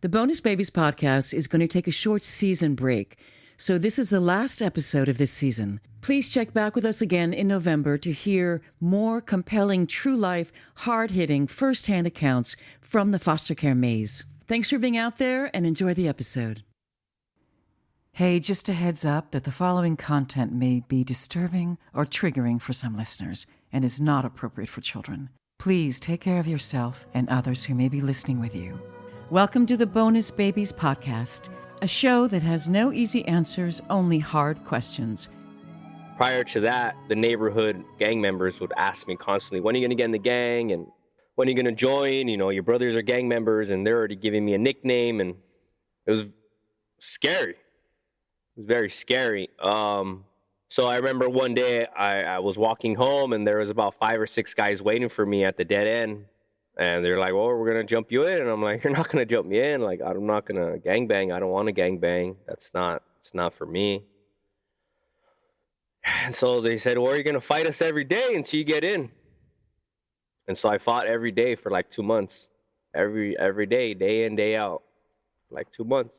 The Bonus Babies podcast is going to take a short season break, so this is the last episode of this season. Please check back with us again in November to hear more compelling, true-life, hard-hitting, first-hand accounts from the foster care maze. Thanks for being out there and enjoy the episode. Hey, just a heads up that the following content may be disturbing or triggering for some listeners and is not appropriate for children. Please take care of yourself and others who may be listening with you. Welcome to the Bonus Babies podcast, a show that has no easy answers, only hard questions. Prior to that, the neighborhood gang members would ask me constantly, when are you going to get in the gang? And when are you going to join? You know, your brothers are gang members, and they're already giving me a nickname, and it was scary. It was very scary. So I remember one day I was walking home, and there was about 5 or 6 guys waiting for me at the dead end. And they're like, well, we're going to jump you in. And I'm like, you're not going to jump me in. Like, I'm not going to gangbang. I don't want to gangbang. It's not for me. And so they said, well, you're going to fight us every day until you get in. And so I fought every day for like 2 months. Every day, day in, day out, like 2 months.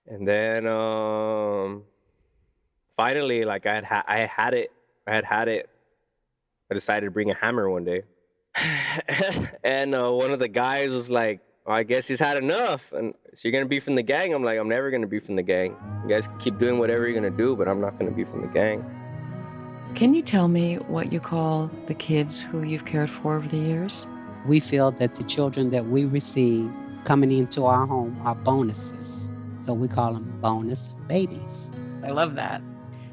And then finally, like I had it. I decided to bring a hammer one day. And one of the guys was like, well, I guess he's had enough. And so you're going to be from the gang? I'm like, I'm never going to be from the gang. You guys can keep doing whatever you're going to do, but I'm not going to be from the gang. Can you tell me what you call the kids who you've cared for over the years? We feel that the children that we receive coming into our home are bonuses. So we call them bonus babies. I love that.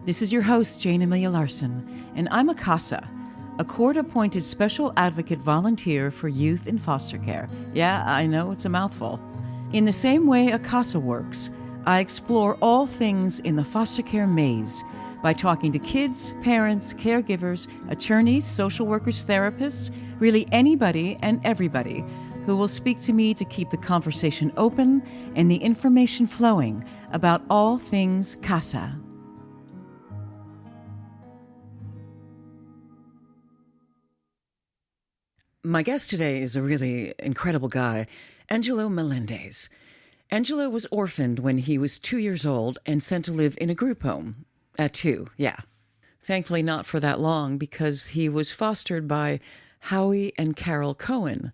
This is your host, Jayne Amelia Larson, and I'm a CASA, a court-appointed special advocate volunteer for youth in foster care. Yeah, I know it's a mouthful. In the same way a CASA works, I explore all things in the foster care maze by talking to kids, parents, caregivers, attorneys, social workers, therapists, really anybody and everybody who will speak to me to keep the conversation open and the information flowing about all things CASA. My guest today is a really incredible guy, Angelo Melendez. Angelo was orphaned when he was 2 years old and sent to live in a group home at 2, yeah. Thankfully not for that long because he was fostered by Howie and Carol Cohen.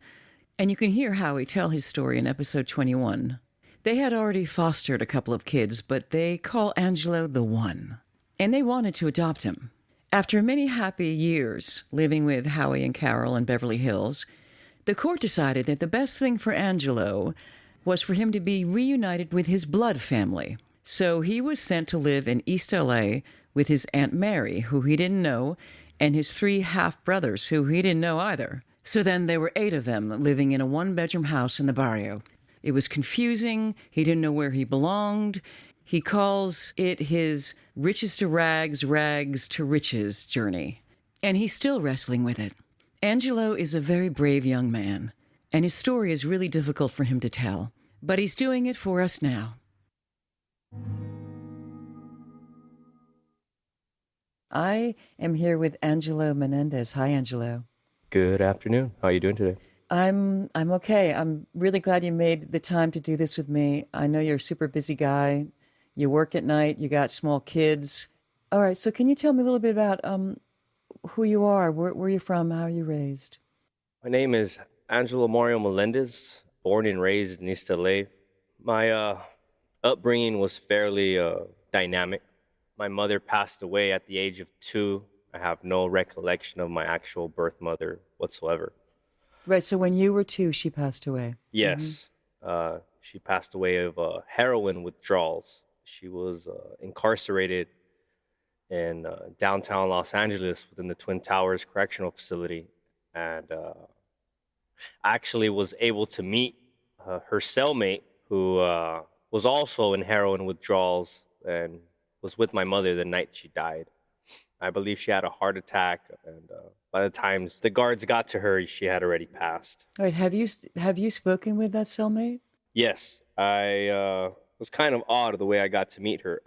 And you can hear Howie tell his story in episode 21. They had already fostered a couple of kids, but they call Angelo the one. And they wanted to adopt him. After many happy years living with Howie and Carol in Beverly Hills, the court decided that the best thing for Angelo was for him to be reunited with his blood family. So he was sent to live in East L.A. with his Aunt Mary, who he didn't know, and his 3 half-brothers, who he didn't know either. So then there were 8 of them living in a 1-bedroom house in the barrio. It was confusing. He didn't know where he belonged. He calls it his riches to rags, rags to riches journey. And he's still wrestling with it. Angelo is a very brave young man, and his story is really difficult for him to tell. But he's doing it for us now. I am here with Angelo Melendez. Hi, Angelo. Good afternoon. How are you doing today? I'm okay. I'm really glad you made the time to do this with me. I know you're a super busy guy. You work at night. You got small kids. All right. So can you tell me a little bit about who you are? Where are you from? How are you raised? My name is Angelo Melendez, born and raised in East LA. My upbringing was fairly dynamic. My mother passed away at the age of 2. I have no recollection of my actual birth mother whatsoever. Right. So when you were 2, she passed away. Yes. She passed away of heroin withdrawals. She was incarcerated in downtown Los Angeles within the Twin Towers Correctional Facility. And I actually was able to meet her cellmate who was also in heroin withdrawals and was with my mother the night she died. I believe she had a heart attack, and by the time the guards got to her, she had already passed. All right. Have you spoken with that cellmate? Yes. I was kind of odd the way I got to meet her.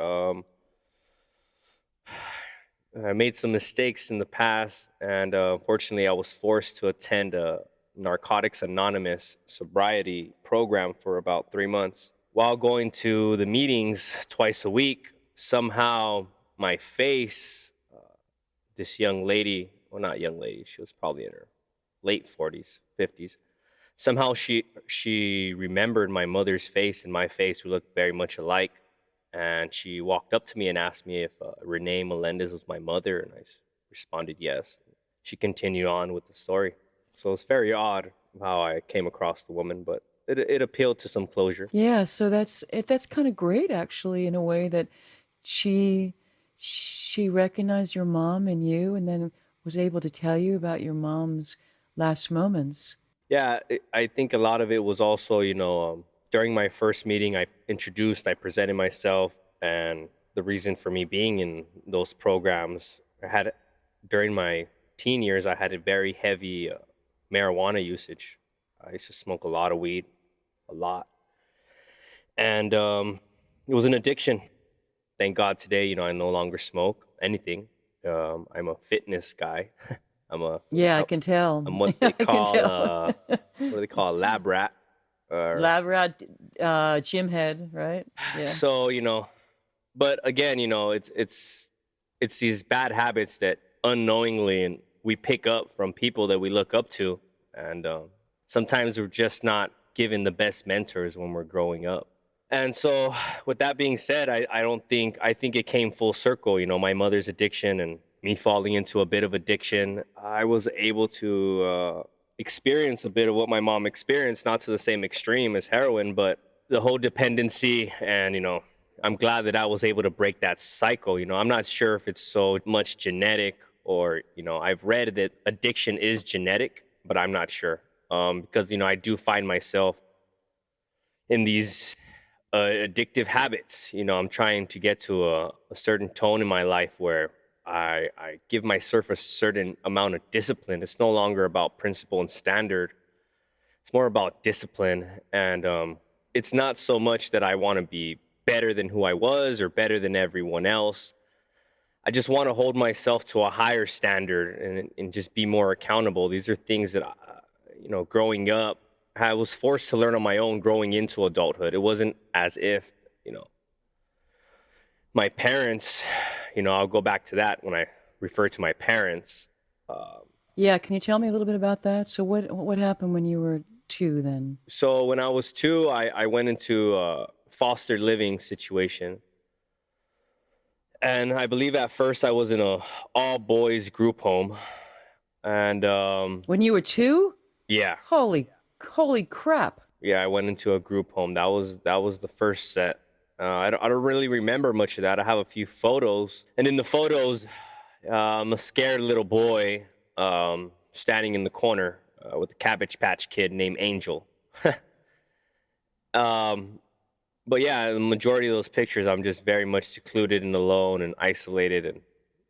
I made some mistakes in the past, and unfortunately, I was forced to attend a Narcotics Anonymous sobriety program for about 3 months. While going to the meetings twice a week, somehow my face, this young lady, well, not young lady, she was probably in her late 40s, 50s. Somehow she remembered my mother's face and my face. We looked very much alike. And she walked up to me and asked me if Renee Melendez was my mother. And I responded yes. She continued on with the story. So it's very odd how I came across the woman, but it appealed to some closure. Yeah, so that's kind of great, actually, in a way that she recognized your mom and you, and then was able to tell you about your mom's last moments. Yeah, I think a lot of it was also, during my first meeting, I presented myself, and the reason for me being in those programs, during my teen years, I had a very heavy marijuana usage. I used to smoke a lot of weed, a lot. And it was an addiction. Thank God today, I no longer smoke anything. I'm a fitness guy. I can tell. I'm what they call a lab rat. Lab rat, gym head, right? Yeah. So, but again, it's these bad habits that unknowingly and we pick up from people that we look up to. And sometimes we're just not given the best mentors when we're growing up. And so with that being said, I think it came full circle, my mother's addiction and me falling into a bit of addiction. I was able to experience a bit of what my mom experienced, not to the same extreme as heroin, but the whole dependency. And, I'm glad that I was able to break that cycle. I'm not sure if it's so much genetic or, I've read that addiction is genetic, but I'm not sure. Because, I do find myself in these addictive habits. I'm trying to get to a certain tone in my life where I give myself a certain amount of discipline. It's no longer about principle and standard. It's more about discipline. And it's not so much that I want to be better than who I was or better than everyone else. I just want to hold myself to a higher standard and just be more accountable. These are things that, growing up, I was forced to learn on my own growing into adulthood. It wasn't as if, my parents, I'll go back to that when I refer to my parents. Can you tell me a little bit about that? So what happened when you were 2 then? So when I was 2, I went into a foster living situation. And I believe at first I was in a all boys group home. And when you were 2? Yeah. Holy crap. Yeah, I went into a group home. That was the first set. I don't really remember much of that. I have a few photos. And in the photos, I'm a scared little boy standing in the corner with a Cabbage Patch Kid named Angel. But yeah, the majority of those pictures, I'm just very much secluded and alone and isolated. And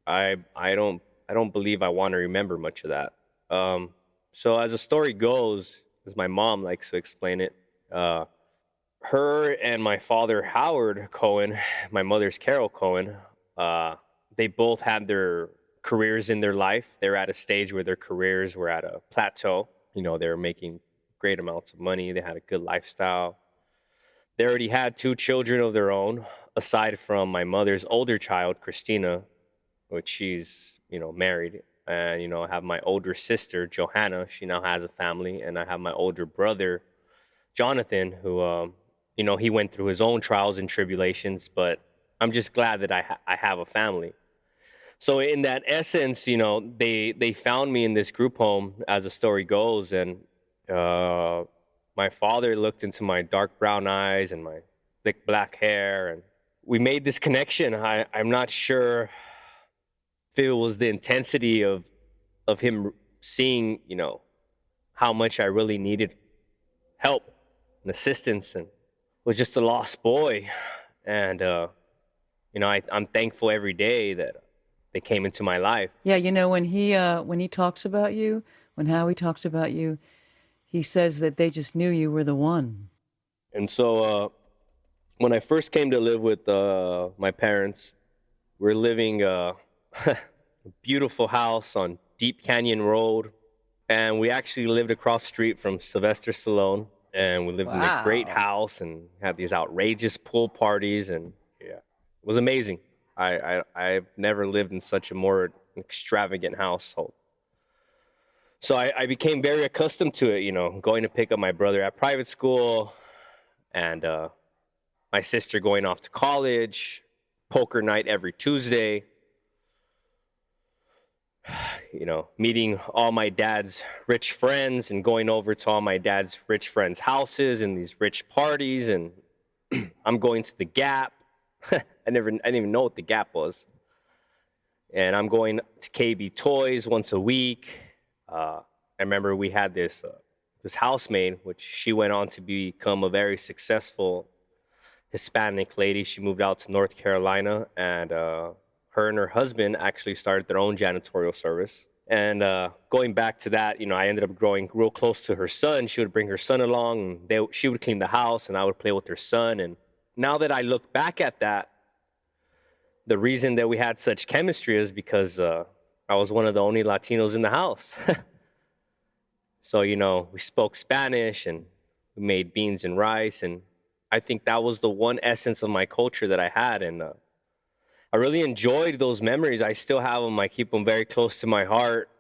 I don't believe I want to remember much of that. So as the story goes, as my mom likes to explain it, her and my father, Howard Cohen, my mother's Carol Cohen, they both had their careers in their life. They're at a stage where their careers were at a plateau. They were making great amounts of money. They had a good lifestyle. They already had 2 children of their own, aside from my mother's older child, Christina, which she's, married. And, I have my older sister, Johanna. She now has a family. And I have my older brother, Jonathan, who, he went through his own trials and tribulations. But I'm just glad that I have a family. So in that essence, they found me in this group home, as the story goes. And my father looked into my dark brown eyes and my thick black hair. And we made this connection. I'm not sure if it was the intensity of him seeing, how much I really needed help and assistance, and was just a lost boy. And, I'm thankful every day that they came into my life. Yeah, when he talks about you, when Howie talks about you, he says that they just knew you were the one. And so when I first came to live with my parents, we're living a beautiful house on Deep Canyon Road, And we actually lived across the street from Sylvester Stallone. And we lived in a great Wow. house and had these outrageous pool parties. And yeah, it was amazing. I've never lived in such a more extravagant household. So I became very accustomed to it, you know, going to pick up my brother at private school and my sister going off to college, poker night every Tuesday, you know, meeting all my dad's rich friends and going over to all my dad's rich friends' houses and these rich parties. And I'm going to the Gap. I didn't even know what the Gap was. And I'm going to KB Toys once a week. I remember we had this housemaid, which she went on to become a very successful Hispanic lady. She moved out to North Carolina, and her and her husband actually started their own janitorial service. And going back to that, you know, I ended up growing real close to her son. She would bring her son along, and she would clean the house, and I would play with her son. And now that I look back at that, the reason that we had such chemistry is because I was one of the only Latinos in the house. So, you know, we spoke Spanish and we made beans and rice. And I think that was the one essence of my culture that I had. And I really enjoyed those memories. I still have them. I keep them very close to my heart.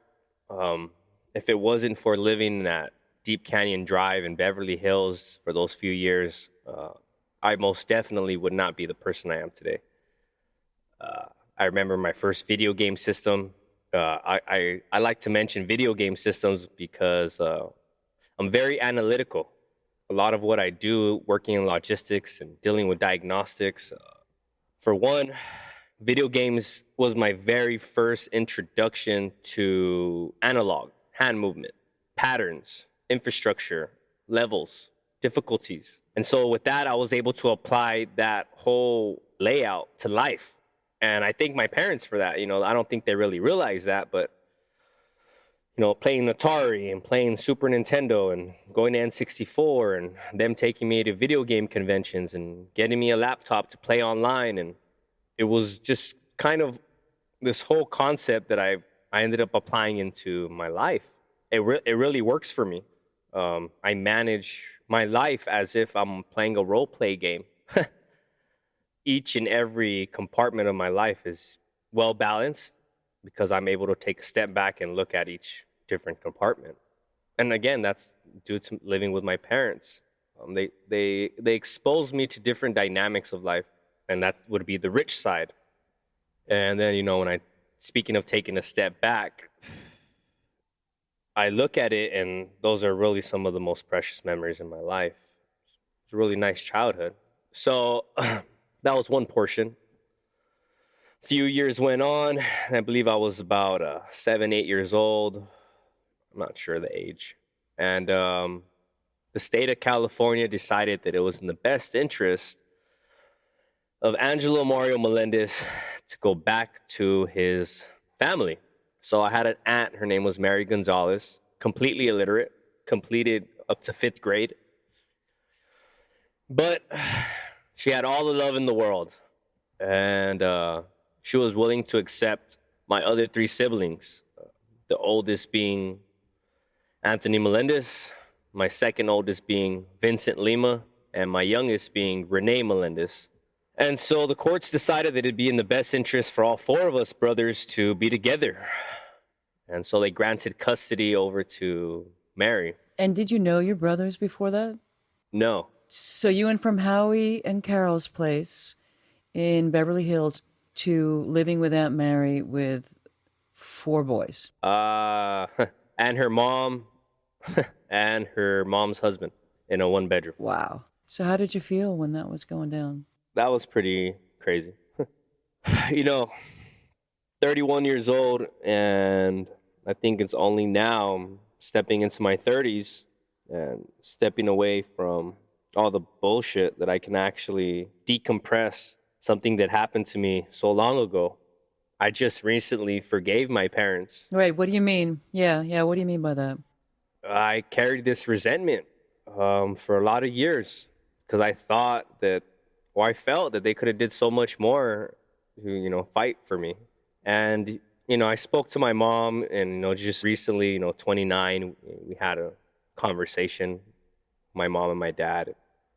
If it wasn't for living at Deep Canyon Drive in Beverly Hills for those few years, I most definitely would not be the person I am today. I remember my first video game system. I like to mention video game systems because I'm very analytical. A lot of what I do, working in logistics and dealing with diagnostics. For one, video games was my very first introduction to analog, hand movement, patterns, infrastructure, levels, difficulties. And so with that, I was able to apply that whole layout to life. And I thank my parents for that. You know, I don't think they really realize that, but, you know, playing Atari and playing Super Nintendo and going to N64 and them taking me to video game conventions and getting me a laptop to play online. And it was just kind of this whole concept that I ended up applying into my life. It really works for me. I manage my life as if I'm playing a role play game. Each and every compartment of my life is well balanced because I'm able to take a step back and look at each different compartment. And again, that's due to living with my parents. They expose me to different dynamics of life, and that would be the rich side. And then, you know, speaking of taking a step back, I look at it, and those are really some of the most precious memories in my life. It's a really nice childhood. So that was one portion. A few years went on, and I believe I was about 7, 8 years old. I'm not sure the age. And the state of California decided that it was in the best interest of Angelo Mario Melendez to go back to his family. So I had an aunt, her name was Mary Gonzalez, completely illiterate, completed up to 5th grade. But she had all the love in the world, and she was willing to accept my other 3 siblings, the oldest being Anthony Melendez, my second oldest being Vincent Lima, and my youngest being Renee Melendez. And so the courts decided that it'd be in the best interest for all 4 of us brothers to be together. And so they granted custody over to Mary. And did you know your brothers before that? No. So you went from Howie and Carol's place in Beverly Hills to living with Aunt Mary with 4 boys. And her mom and her mom's husband in a 1-bedroom. Wow. So how did you feel when that was going down? That was pretty crazy. You know, 31 years old, and I think it's only now I'm stepping into my 30s and stepping away from all the bullshit that I can actually decompress something that happened to me so long ago. I just recently forgave my parents. Right. What do you mean? Yeah. What do you mean by that? I carried this resentment for a lot of years because I thought that, or I felt that they could have did so much more to, you know, fight for me. And I spoke to my mom and, just recently, 29, we had a conversation, my mom and my dad.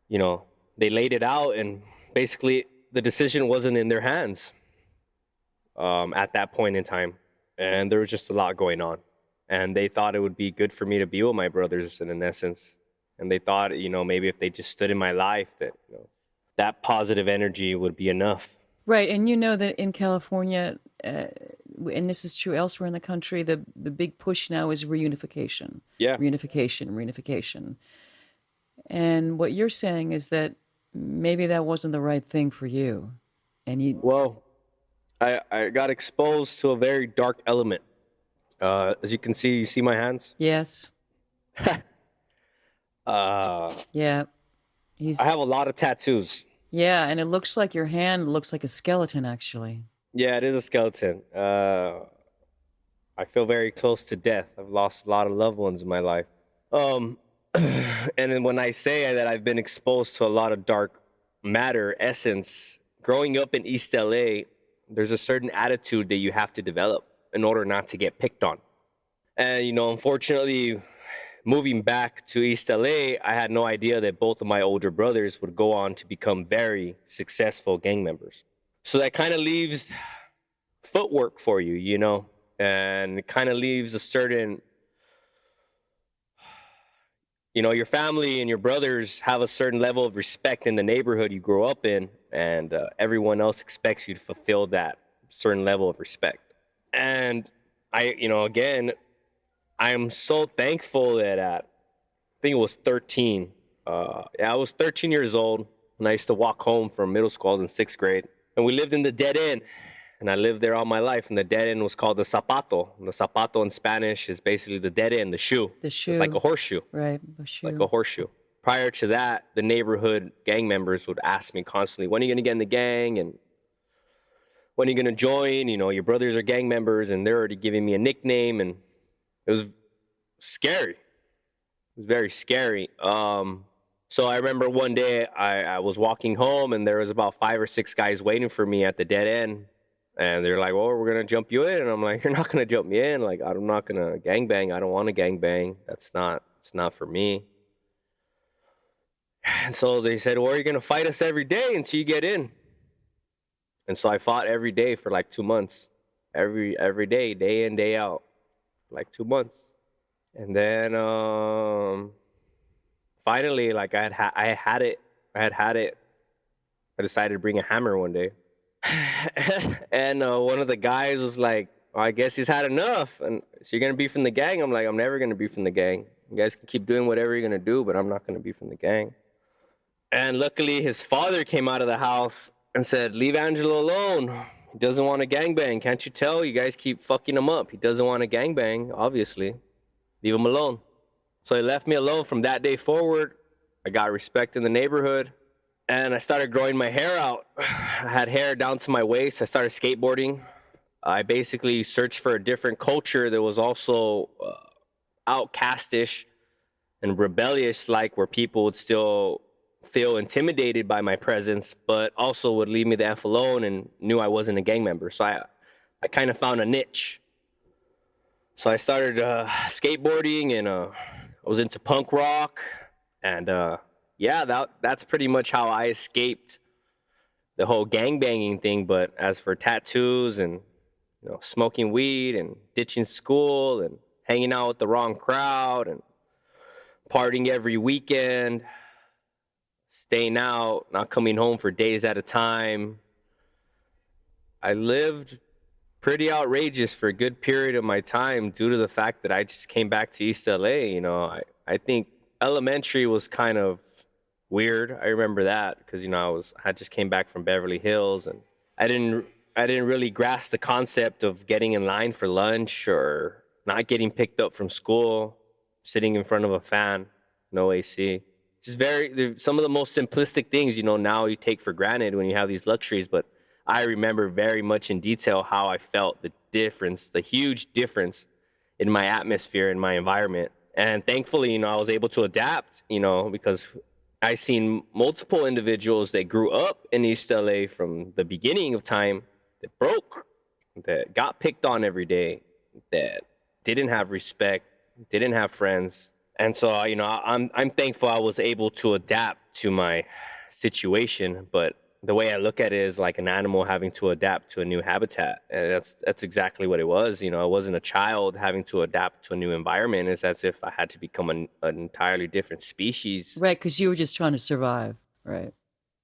They laid it out, and basically the decision wasn't in their hands at that point in time. And there was just a lot going on. And they thought it would be good for me to be with my brothers in essence. And they thought, maybe if they just stood in my life, that, that positive energy would be enough. Right. And that in California, and this is true elsewhere in the country, the big push now is reunification. Yeah. Reunification. And what you're saying is that maybe that wasn't the right thing for you. And Well, I got exposed to a very dark element. As you can see, you see my hands? Yes. Yeah. I have a lot of tattoos. Yeah, and it looks like your hand looks like a skeleton, actually. Yeah, it is a skeleton. I feel very close to death. I've lost a lot of loved ones in my life. And then when I say that I've been exposed to a lot of dark matter, essence, growing up in East LA, there's a certain attitude that you have to develop in order not to get picked on. And, unfortunately, moving back to East LA, I had no idea that both of my older brothers would go on to become very successful gang members. So that kind of leaves footwork for you, and it kind of leaves a certain, your family and your brothers have a certain level of respect in the neighborhood you grow up in, and everyone else expects you to fulfill that certain level of respect. And again, I'm so thankful that I think it was 13. I was 13 years old, and I used to walk home from middle school. I was in sixth grade, and we lived in the dead end, and I lived there all my life. And the dead end was called the zapato. And the zapato in Spanish is basically the dead end, the shoe. The shoe. It's like a horseshoe. Right, a shoe. Like a horseshoe. Prior to that, the neighborhood gang members would ask me constantly, when are you going to get in the gang? And when are you going to join? Your brothers are gang members, and they're already giving me a nickname. And it was scary. It was very scary. So I remember one day I was walking home, and there was about 5 or 6 guys waiting for me at the dead end. And they're like, well, we're going to jump you in. And I'm like, you're not going to jump me in. Like, I'm not going to gangbang. I don't want to gangbang. It's not for me. And so they said, well, you're going to fight us every day until you get in. And so I fought every day for like 2 months. Every day, day in, day out, like 2 months. And then finally, like I had it. I decided to bring a hammer one day. And one of the guys was like, well, I guess he's had enough. And so you're going to be from the gang? I'm like, I'm never going to be from the gang. You guys can keep doing whatever you're going to do, but I'm not going to be from the gang. And luckily, his father came out of the house and said, leave Angelo alone. He doesn't want to gangbang. Can't you tell? You guys keep fucking him up. He doesn't want to gangbang, obviously. Leave him alone. So he left me alone. From that day forward, I got respect in the neighborhood. And I started growing my hair out. I had hair down to my waist. I started skateboarding. I basically searched for a different culture that was also outcastish and rebellious, like where people would still feel intimidated by my presence, but also would leave me the F alone and knew I wasn't a gang member. So I kind of found a niche. So I started skateboarding, and I was into punk rock. And that's pretty much how I escaped the whole gangbanging thing. But as for tattoos and smoking weed and ditching school and hanging out with the wrong crowd and partying every weekend, staying out, not coming home for days at a time, I lived pretty outrageous for a good period of my time due to the fact that I just came back to East LA. I think elementary was kind of weird. I remember that because I just came back from Beverly Hills, and I didn't really grasp the concept of getting in line for lunch or not getting picked up from school, sitting in front of a fan, no AC. Just some of the most simplistic things, now you take for granted when you have these luxuries, but I remember very much in detail how I felt the huge difference in my atmosphere, in my environment. And thankfully, I was able to adapt, because I seen multiple individuals that grew up in East LA from the beginning of time that broke. that got picked on every day, that didn't have respect, didn't have friends. And so, you know, I'm thankful I was able to adapt to my situation. But the way I look at it is like an animal having to adapt to a new habitat. And that's exactly what it was. You know, I wasn't a child having to adapt to a new environment. It's as if I had to become an entirely different species. Right, because you were just trying to survive. Right.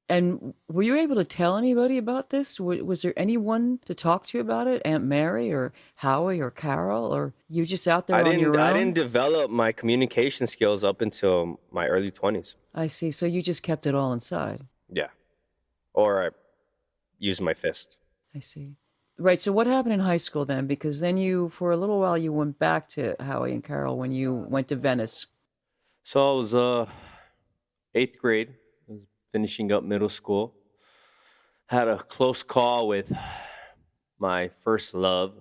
And were you able to tell anybody about this? Was there anyone to talk to about it? Aunt Mary or Howie or Carol? Or you just out there on your own? I didn't develop my communication skills up until my early 20s. I see. So you just kept it all inside. Yeah. Or I used my fist. I see. Right. So what happened in high school then? Because then you, for a little while, you went back to Howie and Carol when you went to Venice. So I was 8th grade. I was finishing up middle school. Had a close call with my first love.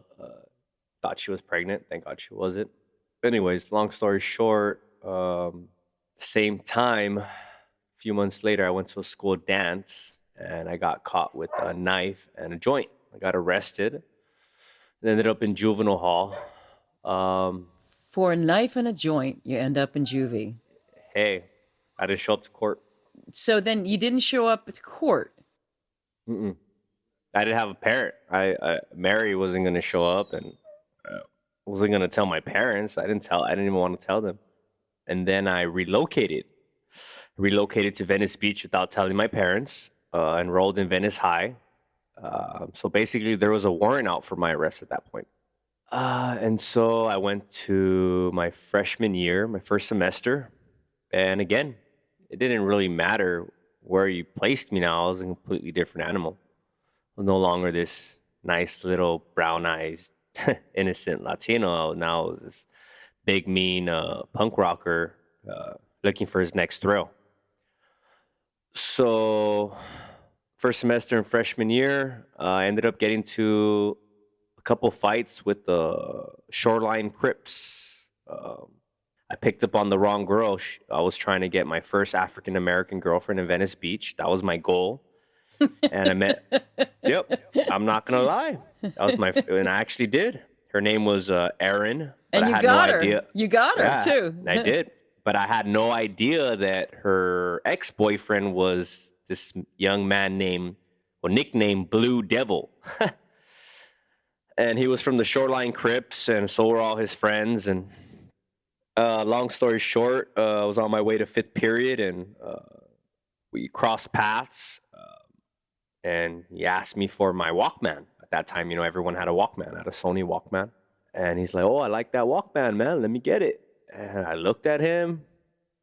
Thought she was pregnant. Thank God she wasn't. Anyways, long story short, same time, a few months later, I went to a school dance and I got caught with a knife and a joint. I got arrested and ended up in juvenile hall. For a knife and a joint, you end up in juvie. Hey, I didn't show up to court. So then you didn't show up at court? Mm-mm. I didn't have a parent. Mary wasn't going to show up and wasn't going to tell my parents. I didn't even want to tell them. And then I relocated to Venice Beach without telling my parents, enrolled in Venice High. So basically there was a warrant out for my arrest at that point. And so I went to my freshman year, my first semester. And again, it didn't really matter where you placed me now. I was a completely different animal. I was no longer this nice little brown-eyed, innocent Latino. Now I was this big, mean punk rocker looking for his next thrill. So first semester in freshman year, I ended up getting to a couple fights with the Shoreline Crips. I picked up on the wrong girl. I was trying to get my first African-American girlfriend in Venice Beach. That was my goal. And I met, I'm not going to lie. That was and I actually did. Her name was Erin. And you got her. You got her, too. I did. But I had no idea that her ex-boyfriend was this young man nicknamed Blue Devil. And he was from the Shoreline Crips, and so were all his friends. And long story short, I was on my way to 5th period, and we crossed paths. And he asked me for my Walkman. At that time, you know, everyone had a Walkman. I had a Sony Walkman. And he's like, "Oh, I like that Walkman, man. Let me get it." And I looked at him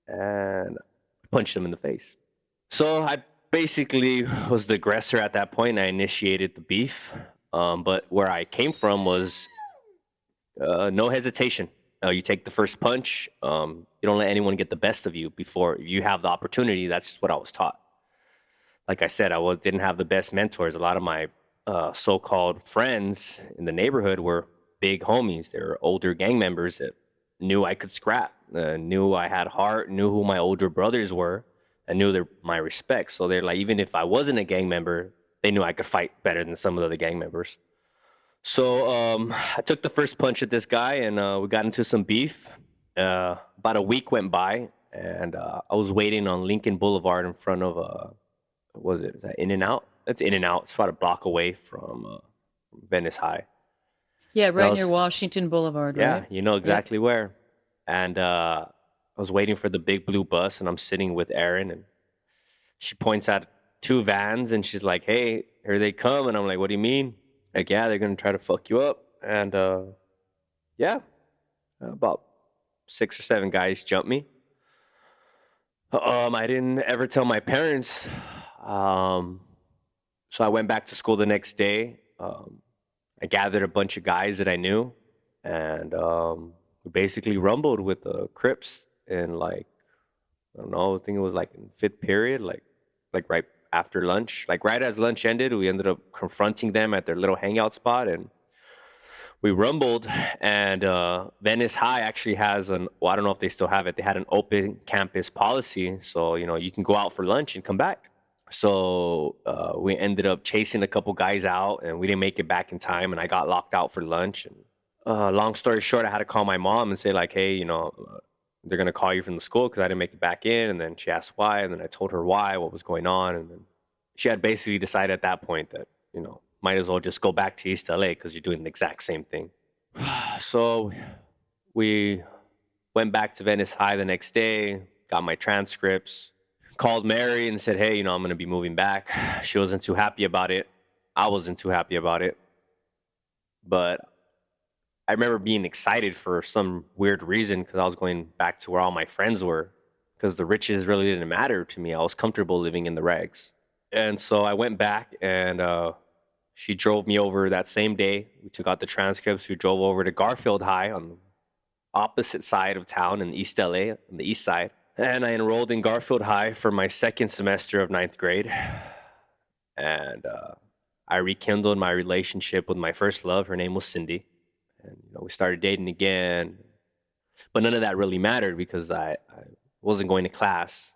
and punched him in the face. So I basically was the aggressor at that point. I initiated the beef. But where I came from was no hesitation. You take the first punch. You don't let anyone get the best of you before you have the opportunity. That's just what I was taught. Like I said, didn't have the best mentors. A lot of my so-called friends in the neighborhood were big homies. They were older gang members that knew I could scrap, knew I had heart, knew who my older brothers were, and knew my respect. So they're like, even if I wasn't a gang member, they knew I could fight better than some of the other gang members. So I took the first punch at this guy, and we got into some beef. About a week went by, and I was waiting on Lincoln Boulevard in front of, is that In-N-Out? That's In-N-Out. It's about a block away from Venice High. Yeah, right near Washington Boulevard, right? Yeah, you know exactly where. And I was waiting for the big blue bus, and I'm sitting with Erin, and she points at 2 vans, and she's like, "Hey, here they come." And I'm like, "What do you mean?" Like, "Yeah, they're going to try to fuck you up." And about 6 or 7 guys jumped me. I didn't ever tell my parents. So I went back to school the next day. I gathered a bunch of guys that I knew, and we basically rumbled with the Crips in I think it was like in 5th period, like right after lunch. Like right as lunch ended, we ended up confronting them at their little hangout spot, and we rumbled. And Venice High actually has I don't know if they still have it. They had an open campus policy, so you can go out for lunch and come back. So we ended up chasing a couple guys out, and we didn't make it back in time, and I got locked out for lunch. And long story short, I had to call my mom and say like, hey, they're going to call you from the school because I didn't make it back in. And then she asked why, and then I told her why, what was going on. And then she had basically decided at that point that, might as well just go back to East LA because you're doing the exact same thing. So we went back to Venice High the next day, got my transcripts, called Mary and said, hey, I'm going to be moving back. She wasn't too happy about it. I wasn't too happy about it. But I remember being excited for some weird reason because I was going back to where all my friends were, because the riches really didn't matter to me. I was comfortable living in the rags. And so I went back, and she drove me over that same day. We took out the transcripts. We drove over to Garfield High on the opposite side of town in East LA, on the east side. And I enrolled in Garfield High for my second semester of 9th grade. And I rekindled my relationship with my first love. Her name was Cindy. And we started dating again. But none of that really mattered because I wasn't going to class,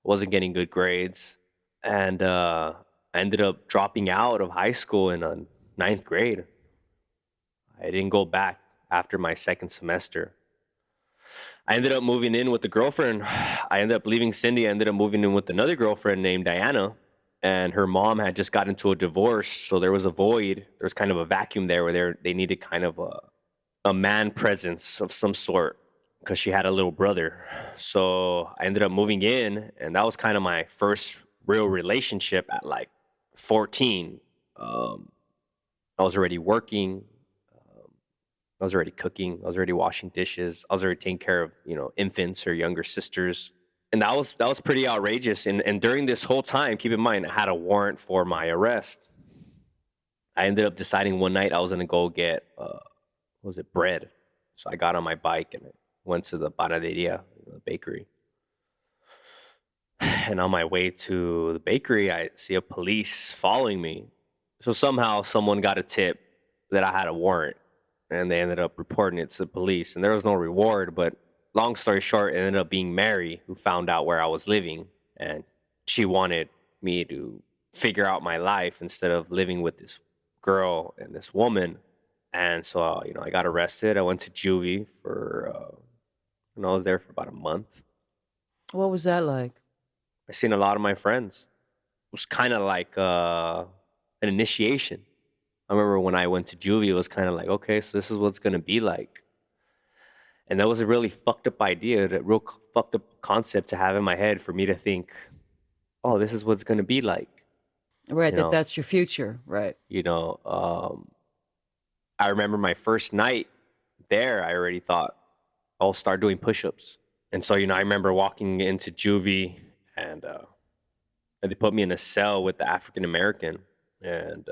wasn't getting good grades. And I ended up dropping out of high school in 9th grade. I didn't go back after my second semester. I ended up moving in with a girlfriend. I ended up leaving Cindy. I ended up moving in with another girlfriend named Diana. And her mom had just got into a divorce. So there was a void. There was kind of a vacuum there where they needed kind of a man presence of some sort because she had a little brother. So I ended up moving in. And that was kind of my first real relationship at like 14. I was already working. I was already cooking. I was already washing dishes. I was already taking care of, infants or younger sisters. And that was pretty outrageous. And during this whole time, keep in mind, I had a warrant for my arrest. I ended up deciding one night I was going to go get, bread. So I got on my bike and I went to the panaderia, the bakery. And on my way to the bakery, I see a police following me. So somehow someone got a tip that I had a warrant. And they ended up reporting it to the police. And there was no reward, but long story short, it ended up being Mary who found out where I was living. And she wanted me to figure out my life instead of living with this girl and this woman. And so, I got arrested. I went to juvie for, I was there for about a month. What was that like? I seen a lot of my friends. It was kind of like an initiation. I remember when I went to juvie, it was kind of like, okay, so this is what it's going to be like. And that was a really fucked up idea, a real fucked up concept to have in my head for me to think, oh, this is what it's going to be like. Right, that's your future, right. I remember my first night there, I already thought, I'll start doing push-ups. And so, I remember walking into juvie and they put me in a cell with the African-American and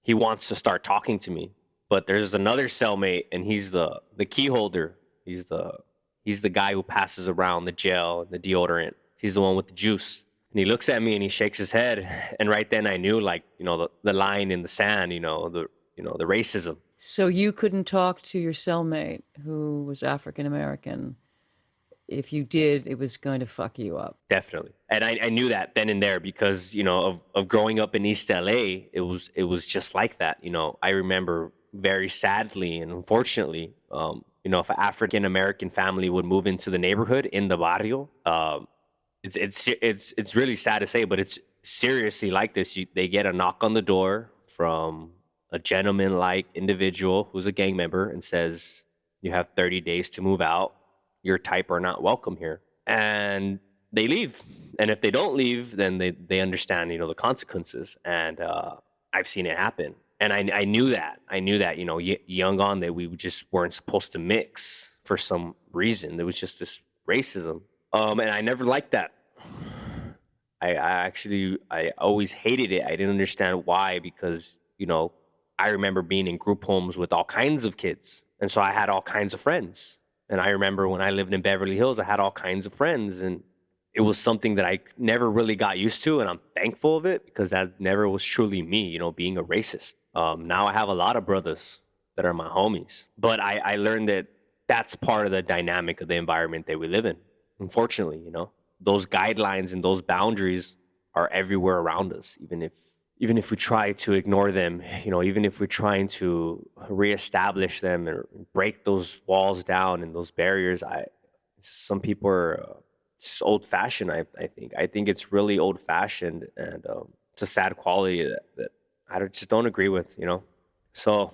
he wants to start talking to me, but there's another cellmate and he's the key holder. He's the guy who passes around the gel and the deodorant. He's the one with the juice. And he looks at me and he shakes his head. And right then I knew, like, the line in the sand, the racism. So you couldn't talk to your cellmate who was African American. If you did, it was going to fuck you up. Definitely. And I knew that then and there because, of growing up in East LA, it was just like that. I remember very sadly and unfortunately, if an African American family would move into the neighborhood in the barrio, it's really sad to say, but it's seriously like this. They get a knock on the door from a gentleman-like individual who's a gang member and says, you have 30 days to move out. Your type are not welcome here. And they leave. And if they don't leave, then they understand, the consequences. And I've seen it happen. And I knew that. Young on that we just weren't supposed to mix for some reason. There was just this racism. And I never liked that. I always hated it. I didn't understand why because, I remember being in group homes with all kinds of kids. And so I had all kinds of friends. And I remember when I lived in Beverly Hills, I had all kinds of friends. And it was something that I never really got used to. And I'm thankful of it because that never was truly me, being a racist. Now I have a lot of brothers that are my homies. But I learned that that's part of the dynamic of the environment that we live in. Unfortunately, those guidelines and those boundaries are everywhere around us, even if we try to ignore them, even if we're trying to reestablish them and break those walls down and those barriers. Some people are it's old-fashioned. I think it's really old-fashioned, and it's a sad quality that just don't agree with. So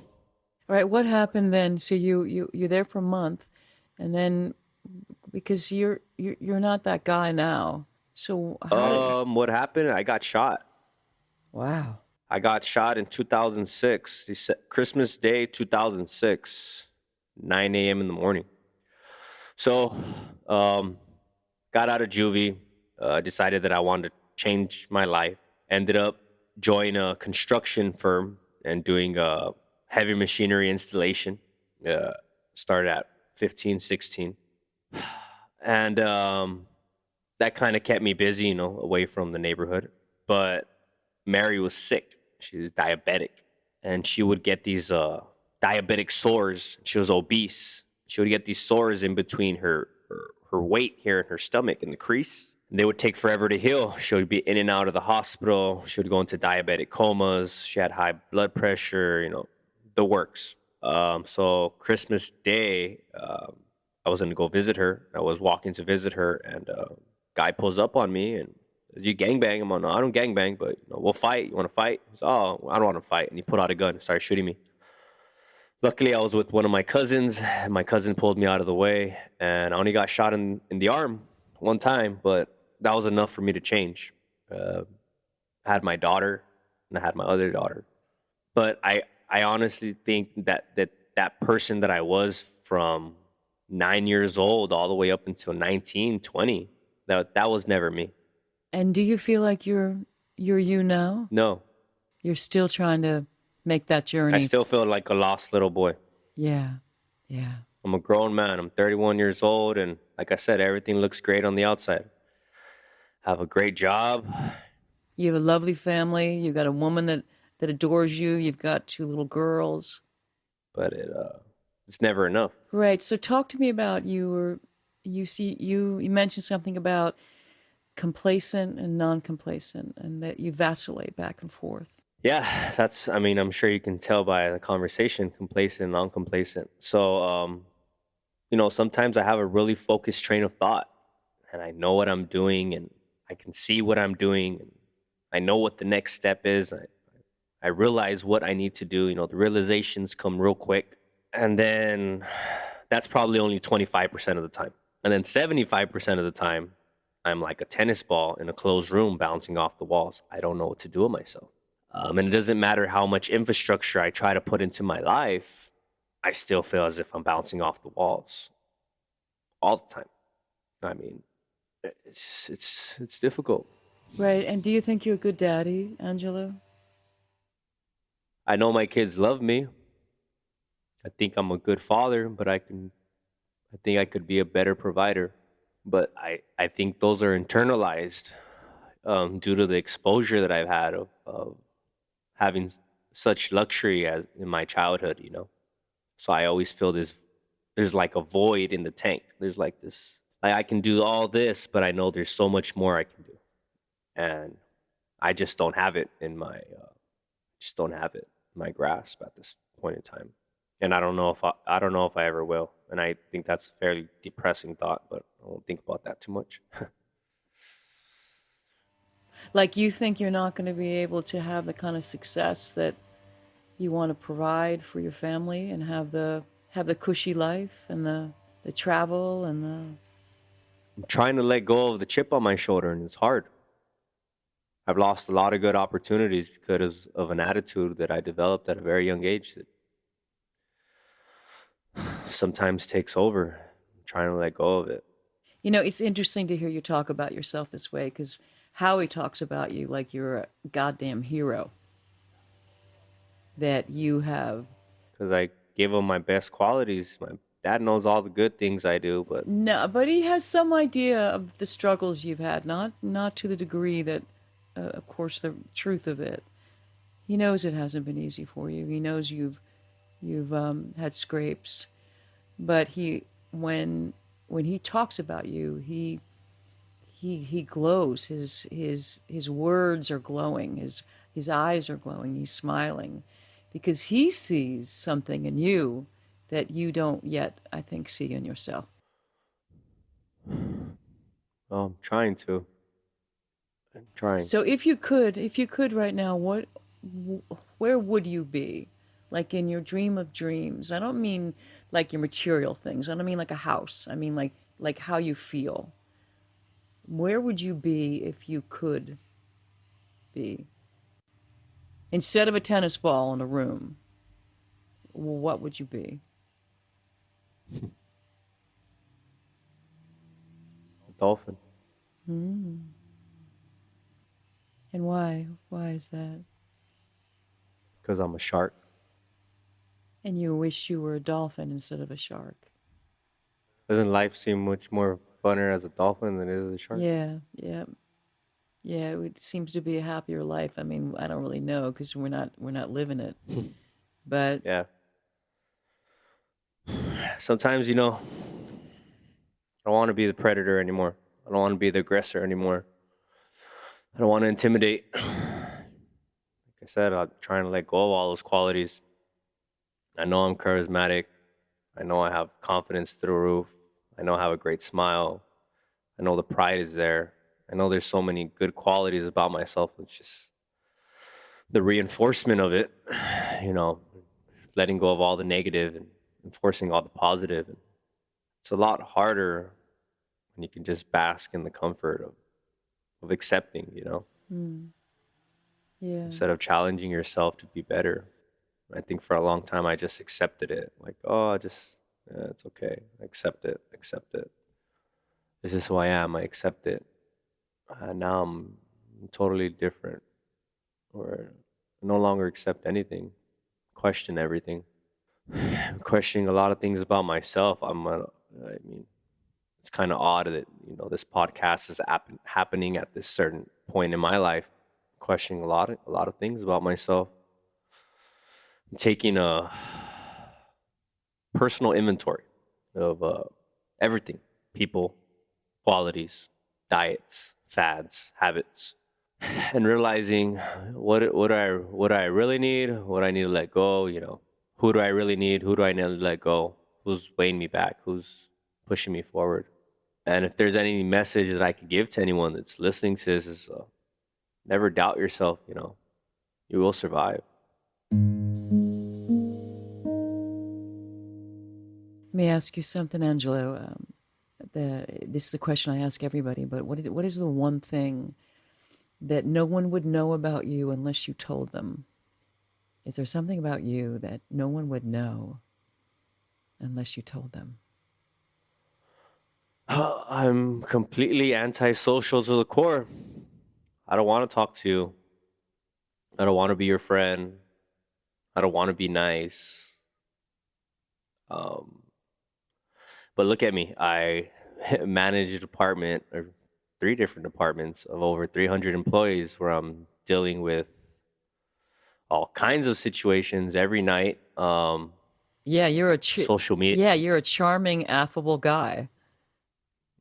All right, what happened then? So you're there for a month, and then because you're not that guy now. So what happened? I got shot. Wow. I got shot in 2006, Christmas Day, 2006, 9 a.m. in the morning. So, got out of juvie, decided that I wanted to change my life. Ended up joining a construction firm and doing heavy machinery installation. Started at 15, 16. And that kind of kept me busy, away from the neighborhood. But Mary was sick. She was diabetic, and she would get these diabetic sores. She was obese. She would get these sores in between her weight here in her stomach in the crease. And they would take forever to heal. She would be in and out of the hospital. She would go into diabetic comas. She had high blood pressure, the works. So Christmas Day, I was going to go visit her. I was walking to visit her, and a guy pulls up on me and, "You gangbang?" I'm like, "No, I don't gangbang, but we'll fight. You want to fight?" He's, "Oh, I don't want to fight." And he pulled out a gun and started shooting me. Luckily, I was with one of my cousins, and my cousin pulled me out of the way, and I only got shot in the arm one time, but that was enough for me to change. I had my daughter, and I had my other daughter. But I honestly think that person that I was from 9 years old all the way up until 19, 20, that was never me. And do you feel like you're you now? No. You're still trying to make that journey. I still feel like a lost little boy. Yeah. Yeah. I'm a grown man. I'm 31 years old, and like I said, everything looks great on the outside. I have a great job. You have a lovely family. You've got a woman that adores you. You've got 2 little girls. But it's never enough. Right. So talk to me about you mentioned something about complacent and non-complacent, and that you vacillate back and forth. Yeah, I'm sure you can tell by the conversation, complacent and non-complacent. So, sometimes I have a really focused train of thought, and I know what I'm doing, and I can see what I'm doing, and I know what the next step is. I realize what I need to do. The realizations come real quick, and then that's probably only 25% of the time. And then 75% of the time, I'm like a tennis ball in a closed room bouncing off the walls. I don't know what to do with myself. And it doesn't matter how much infrastructure I try to put into my life, I still feel as if I'm bouncing off the walls all the time. I mean, it's difficult. Right. And do you think you're a good daddy, Angelo? I know my kids love me. I think I'm a good father, but I think I could be a better provider. But I think those are internalized due to the exposure that I've had of having such luxury as in my childhood, So I always feel there's like a void in the tank. There's like this, I can do all this, but I know there's so much more I can do. And I just don't have it in my grasp at this point in time. And I don't know if I ever will. And I think that's a fairly depressing thought, but I won't think about that too much. Like, you think you're not going to be able to have the kind of success that you want to provide for your family and have the cushy life and the travel and the... I'm trying to let go of the chip on my shoulder, and it's hard. I've lost a lot of good opportunities because of an attitude that I developed at a very young age that sometimes takes over. I'm trying to let go of it. It's interesting to hear you talk about yourself this way, because Howie talks about you like you're a goddamn hero. That you have... Because I give him my best qualities. My dad knows all the good things I do, but... No, but he has some idea of the struggles you've had, not to the degree that, of course, the truth of it. He knows it hasn't been easy for you. He knows you've had scrapes, but when he talks about you, he glows. His words are glowing. His eyes are glowing. He's smiling because he sees something in you that you don't yet, I think, see in yourself. Well, I'm trying to. I'm trying. So if you could right now, where would you be? Like in your dream of dreams. I don't mean like your material things. I don't mean like a house. I mean like how you feel. Where would you be if you could be? Instead of a tennis ball in a room, what would you be? A dolphin. Mm. And why? Why is that? Because I'm a shark. And you wish you were a dolphin instead of a shark. Doesn't life seem much more funner as a dolphin than it is as a shark? Yeah, yeah. Yeah, it seems to be a happier life. I mean, I don't really know because we're not living it. But Yeah. Sometimes, I don't want to be the predator anymore. I don't want to be the aggressor anymore. I don't want to intimidate. Like I said, I'm trying to let go of all those qualities. I know I'm charismatic. I know I have confidence through the roof. I know I have a great smile. I know the pride is there. I know there's so many good qualities about myself. It's just the reinforcement of it, letting go of all the negative and enforcing all the positive. And it's a lot harder when you can just bask in the comfort of accepting, yeah, instead of challenging yourself to be better. I think for a long time I just accepted it. Like, it's okay. I accept it. This is who I am. I accept it. Now I'm totally different. Or I no longer accept anything, question everything. I'm questioning a lot of things about myself. It's kind of odd that, this podcast is happening at this certain point in my life, questioning a lot of things about myself. I'm taking a personal inventory of everything, people, qualities, diets, fads, habits, and realizing what I really need, what I need to let go, who do I really need, who do I need to let go, who's weighing me back, who's pushing me forward. And if there's any message that I could give to anyone that's listening to this is never doubt yourself, you will survive. Let me ask you something, Angelo. This is a question I ask everybody, but what is the one thing that no one would know about you unless you told them? Is there something about you that no one would know unless you told them? I'm completely antisocial to the core. I don't want to talk to you. I don't want to be your friend. I don't want to be nice. But look at me. I manage a department, or 3 different departments of over 300 employees, where I'm dealing with all kinds of situations every night. Yeah, you're social media. Yeah, you're a charming, affable guy.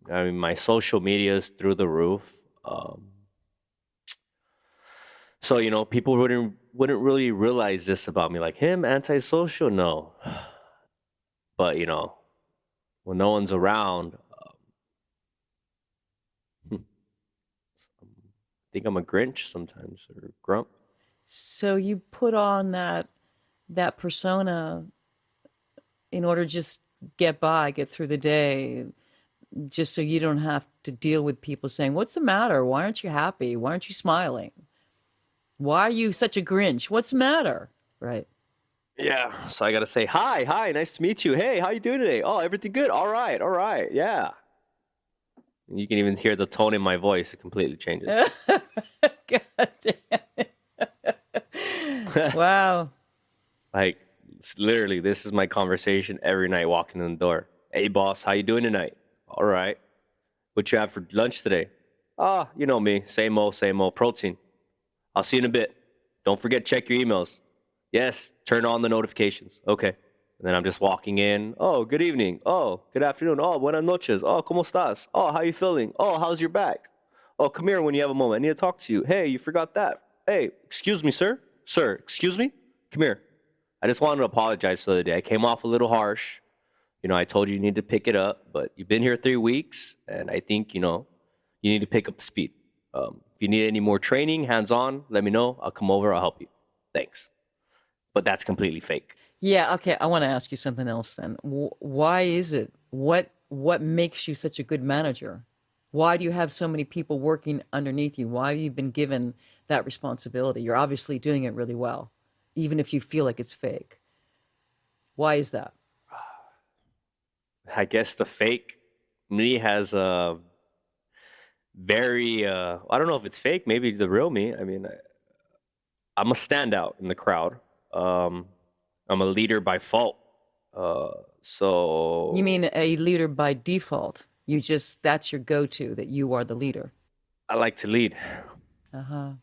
I mean, my social media is through the roof. So, people wouldn't really realize this about me. Like, him, antisocial? No. But, when no one's around, I think I'm a Grinch sometimes, or grump. So you put on that persona in order to just get through the day, just so you don't have to deal with people saying, "What's the matter? Why aren't you happy? Why aren't you smiling? Why are you such a Grinch? What's the matter?" Right? Yeah. So I got to say, hi, nice to meet you. Hey, how you doing today? Oh, everything good? All right. Yeah. You can even hear the tone in my voice. It completely changes. God damn it. Wow. Like, literally, this is my conversation every night walking in the door. Hey, boss, how you doing tonight? All right. What you have for lunch today? You know me. Same old protein. I'll see you in a bit. Don't forget, check your emails. Yes, turn on the notifications. Okay. And then I'm just walking in. Oh, good evening. Oh, good afternoon. Oh, buenas noches. Oh, ¿cómo estás? Oh, how you feeling? Oh, how's your back? Oh, come here when you have a moment. I need to talk to you. Hey, you forgot that. Hey, excuse me, sir. Sir, excuse me? Come here. I just wanted to apologize the other day. I came off a little harsh. I told you need to pick it up, but you've been here 3 weeks, and I think, you need to pick up the speed. If you need any more training, hands-on, let me know. I'll come over. I'll help you. Thanks. But that's completely fake. Yeah, okay. I want to ask you something else then. Why is it? What makes you such a good manager? Why do you have so many people working underneath you? Why have you been given that responsibility? You're obviously doing it really well, even if you feel like it's fake. Why is that? I guess the fake me has a very, I don't know if it's fake, maybe the real me. I mean, I'm a standout in the crowd. I'm a leader by fault. So You mean a leader by default? That's your go-to, that you are the leader. I like to lead. Uh-huh.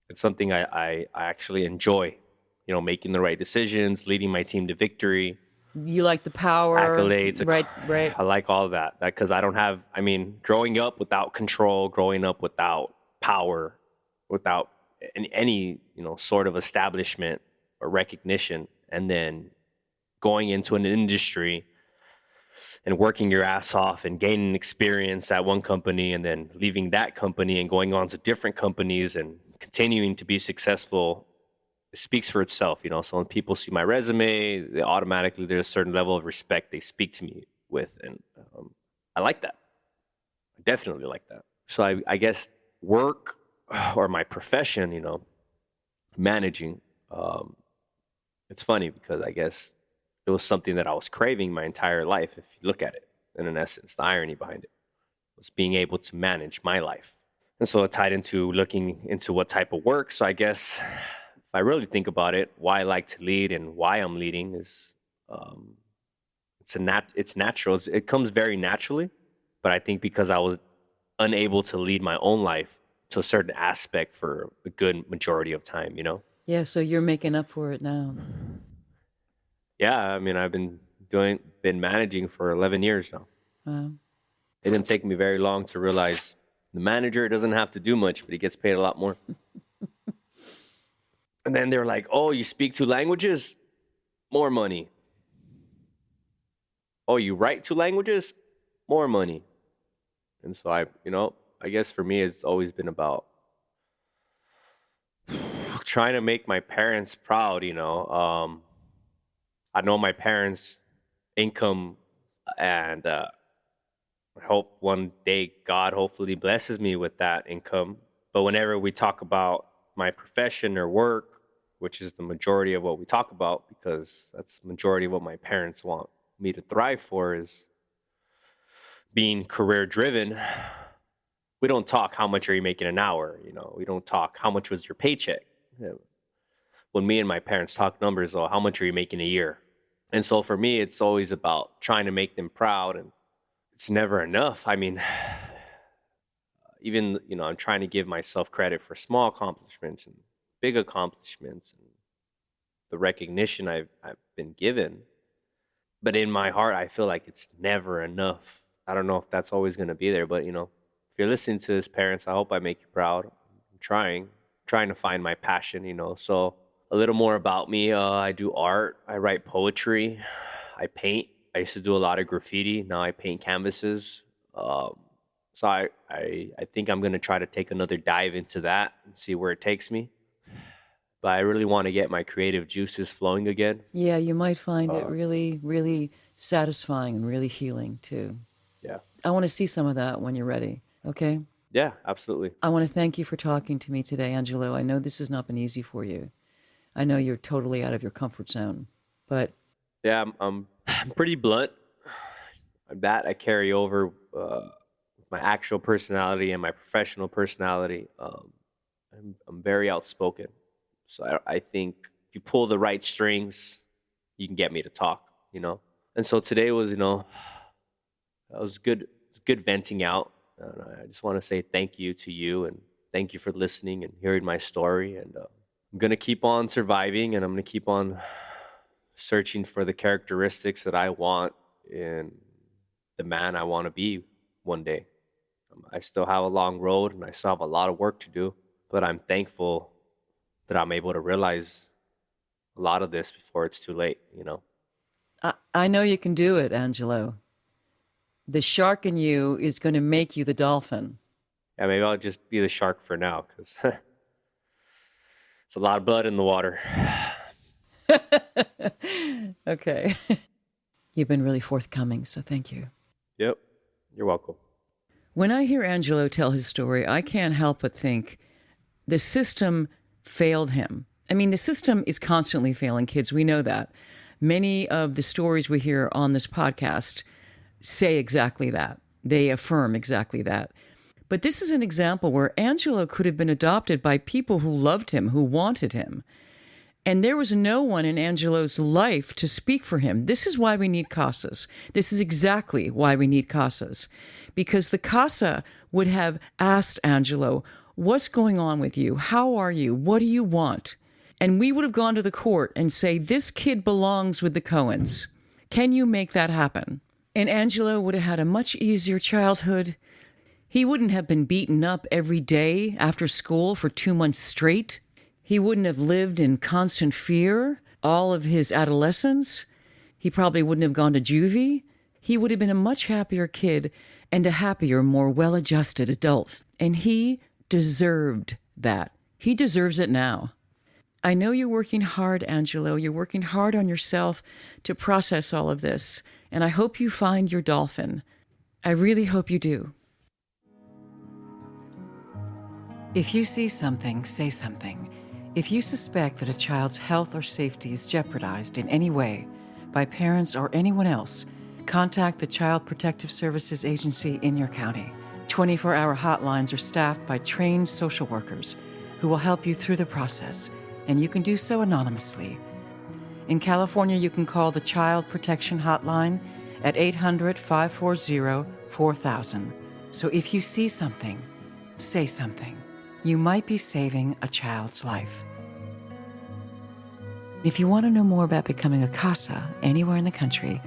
It's something I actually enjoy, making the right decisions, leading my team to victory. You like the power, accolades. right? I like all of that because I don't have, growing up without control, growing up without power, without any sort of establishment or recognition, and then going into an industry and working your ass off and gaining experience at one company and then leaving that company and going on to different companies and continuing to be successful, it speaks for itself, So when people see my resume, they automatically, there's a certain level of respect they speak to me with. And I like that. I definitely like that. So I guess work or my profession, managing, it's funny because I guess it was something that I was craving my entire life. If you look at it in essence, the irony behind it was being able to manage my life. And so it tied into looking into what type of work. So I guess if I really think about it, why I like to lead and why I'm leading is it's natural. It comes very naturally, but I think because I was unable to lead my own life to a certain aspect for a good majority of time, Yeah, so you're making up for it now. Yeah, I've been managing for 11 years now. Wow. It didn't take me very long to realize the manager doesn't have to do much, but he gets paid a lot more. And then they're like, oh, you speak 2 languages? More money. Oh, you write 2 languages? More money. And so I guess for me, it's always been about trying to make my parents proud, I know my parents' income, and I hope one day God hopefully blesses me with that income. But whenever we talk about my profession or work, which is the majority of what we talk about, because that's the majority of what my parents want me to thrive for, is being career driven. We don't talk how much are you making an hour, we don't talk how much was your paycheck. When me and my parents talk numbers, or how much are you making a year? And so for me, it's always about trying to make them proud, and it's never enough. Even, I'm trying to give myself credit for small accomplishments and big accomplishments and the recognition I've been given. But in my heart, I feel like it's never enough. I don't know if that's always going to be there, but, if you're listening to this, parents, I hope I make you proud. I'm trying to find my passion, So a little more about me. I do art. I write poetry. I paint. I used to do a lot of graffiti. Now I paint canvases. So I think I'm going to try to take another dive into that and see where it takes me. But I really want to get my creative juices flowing again. Yeah, you might find it really, really satisfying and really healing too. Yeah. I want to see some of that when you're ready. Okay? Yeah, absolutely. I want to thank you for talking to me today, Angelo. I know this has not been easy for you. I know you're totally out of your comfort zone, but... Yeah, I'm pretty blunt. That I carry over my actual personality and my professional personality. I'm very outspoken. So I think if you pull the right strings, you can get me to talk, And so today was, that was good venting out. I just want to say thank you to you, and thank you for listening and hearing my story. And I'm going to keep on surviving, and I'm going to keep on searching for the characteristics that I want in the man I want to be one day. I still have a long road and I still have a lot of work to do, but I'm thankful that I'm able to realize a lot of this before it's too late, you know? I know you can do it, Angelo. The shark in you is going to make you the dolphin. Yeah, maybe I'll just be the shark for now, because it's a lot of blood in the water. Okay. You've been really forthcoming, so thank you. Yep, you're welcome. When I hear Angelo tell his story, I can't help but think the system failed him. I mean, the system is constantly failing kids. We know that. Many of the stories we hear on this podcast say exactly that. They affirm exactly that. But this is an example where Angelo could have been adopted by people who loved him, who wanted him. And there was no one in Angelo's life to speak for him. This is why we need CASAs. This is exactly why we need CASAs. Because the CASA would have asked Angelo, what's going on with you? How are you? What do you want? And we would have gone to the court and say, this kid belongs with the Cohens. Can you make that happen? And Angelo would have had a much easier childhood. He wouldn't have been beaten up every day after school for 2 months straight. He wouldn't have lived in constant fear all of his adolescence. He probably wouldn't have gone to juvie. He would have been a much happier kid and a happier, more well-adjusted adult. And he deserved that. He deserves it now. I know you're working hard, Angelo. You're working hard on yourself to process all of this. And I hope you find your dolphin. I really hope you do. If you see something, say something. If you suspect that a child's health or safety is jeopardized in any way by parents or anyone else, contact the Child Protective Services Agency in your county. 24-hour hotlines are staffed by trained social workers who will help you through the process, and you can do so anonymously. In California, you can call the Child Protection Hotline at 800-540-4000. So if you see something, say something. You might be saving a child's life. If you want to know more about becoming a CASA anywhere in the country,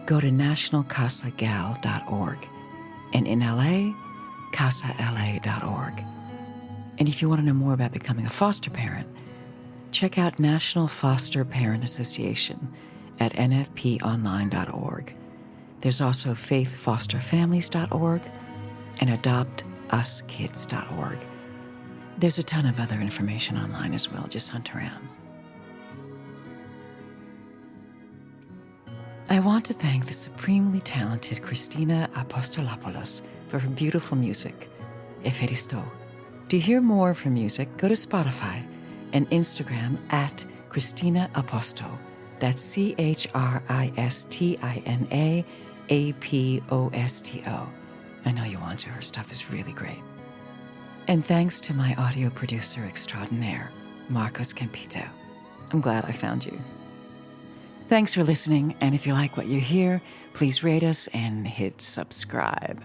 go to nationalcasagal.org. And in LA, casala.org. And if you want to know more about becoming a foster parent, check out National Foster Parent Association at nfponline.org. There's also faithfosterfamilies.org and adoptuskids.org. There's a ton of other information online as well. Just hunt around. I want to thank the supremely talented Christina Apostolopoulos for her beautiful music, Eferisto. To hear more of her music, go to Spotify and Instagram at Christina Aposto. That's ChristianaAposto. I know you want to. Her stuff is really great. And thanks to my audio producer extraordinaire, Marcos Campito. I'm glad I found you. Thanks for listening, and if you like what you hear, please rate us and hit subscribe.